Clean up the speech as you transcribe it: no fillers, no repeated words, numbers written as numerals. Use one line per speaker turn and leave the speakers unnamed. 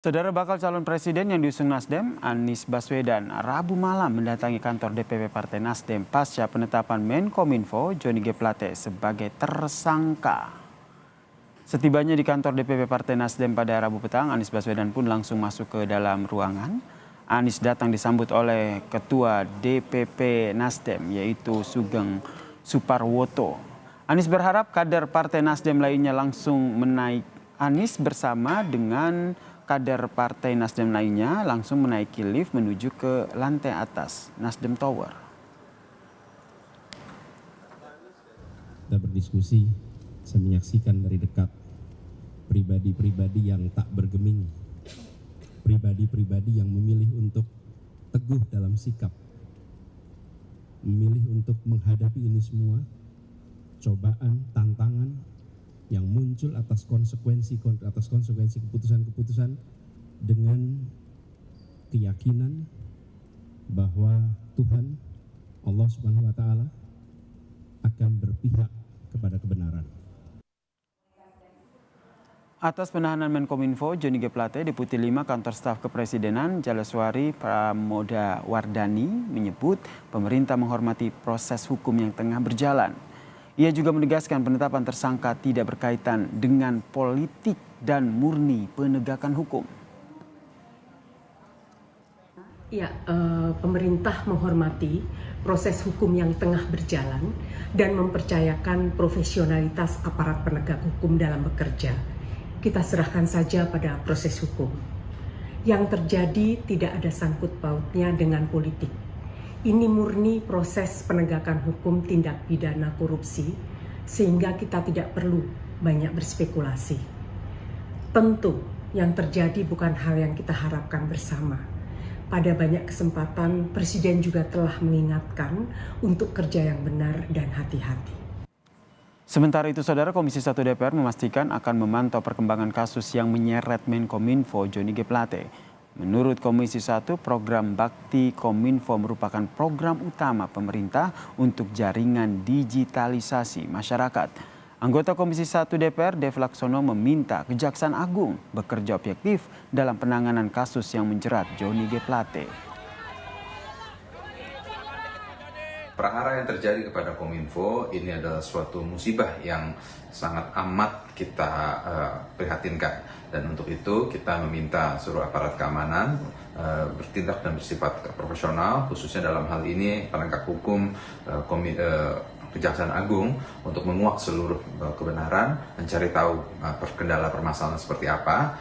Saudara bakal calon presiden yang diusung Nasdem, Anies Baswedan, Rabu malam mendatangi kantor DPP Partai Nasdem pasca penetapan Menkominfo Johnny G. Plate sebagai tersangka. Setibanya di kantor DPP Partai Nasdem pada Rabu petang, Anies Baswedan pun langsung masuk ke dalam ruangan. Anies datang disambut oleh Ketua DPP Nasdem yaitu Sugeng Suparwoto. Anies berharap kader Partai Nasdem lainnya langsung menaik Anies bersama dengan kader Partai Nasdem lainnya langsung menaiki lift menuju ke lantai atas Nasdem Tower.
Kita berdiskusi, saya menyaksikan dari dekat pribadi-pribadi yang tak bergeming, pribadi-pribadi yang memilih untuk teguh dalam sikap, memilih untuk menghadapi ini semua, cobaan, tantangan yang muncul atas konsekuensi keputusan-keputusan dengan keyakinan bahwa Tuhan Allah Subhanahu wa taala akan berpihak kepada kebenaran.
Atas penahanan Menkominfo Johnny G. Plate, Deputi 5 Kantor Staf Kepresidenan Jaleswari Pramoda Wardani menyebut pemerintah menghormati proses hukum yang tengah berjalan. Ia juga menegaskan penetapan tersangka tidak berkaitan dengan politik dan murni penegakan hukum.
Ya, pemerintah menghormati proses hukum yang tengah berjalan dan mempercayakan profesionalitas aparat penegak hukum dalam bekerja. Kita serahkan saja pada proses hukum. Yang terjadi tidak ada sangkut pautnya dengan politik. Ini murni proses penegakan hukum tindak pidana korupsi, sehingga kita tidak perlu banyak berspekulasi. Tentu yang terjadi bukan hal yang kita harapkan bersama. Pada banyak kesempatan, Presiden juga telah mengingatkan untuk kerja yang benar dan hati-hati.
Sementara itu, Saudara, Komisi 1 DPR memastikan akan memantau perkembangan kasus yang menyeret Menkominfo Johnny G. Plate. Menurut Komisi 1, program Bakti Kominfo merupakan program utama pemerintah untuk jaringan digitalisasi masyarakat. Anggota Komisi 1 DPR Dev Laksono meminta Kejaksaan Agung bekerja objektif dalam penanganan kasus yang menjerat Johnny G. Plate.
Perkara yang terjadi kepada Kominfo ini adalah suatu musibah yang sangat amat kita prihatinkan, dan untuk itu kita meminta seluruh aparat keamanan bertindak dan bersifat profesional, khususnya dalam hal ini penegak hukum Kejaksaan Agung untuk menguak seluruh kebenaran, mencari tahu kendala permasalahan seperti apa,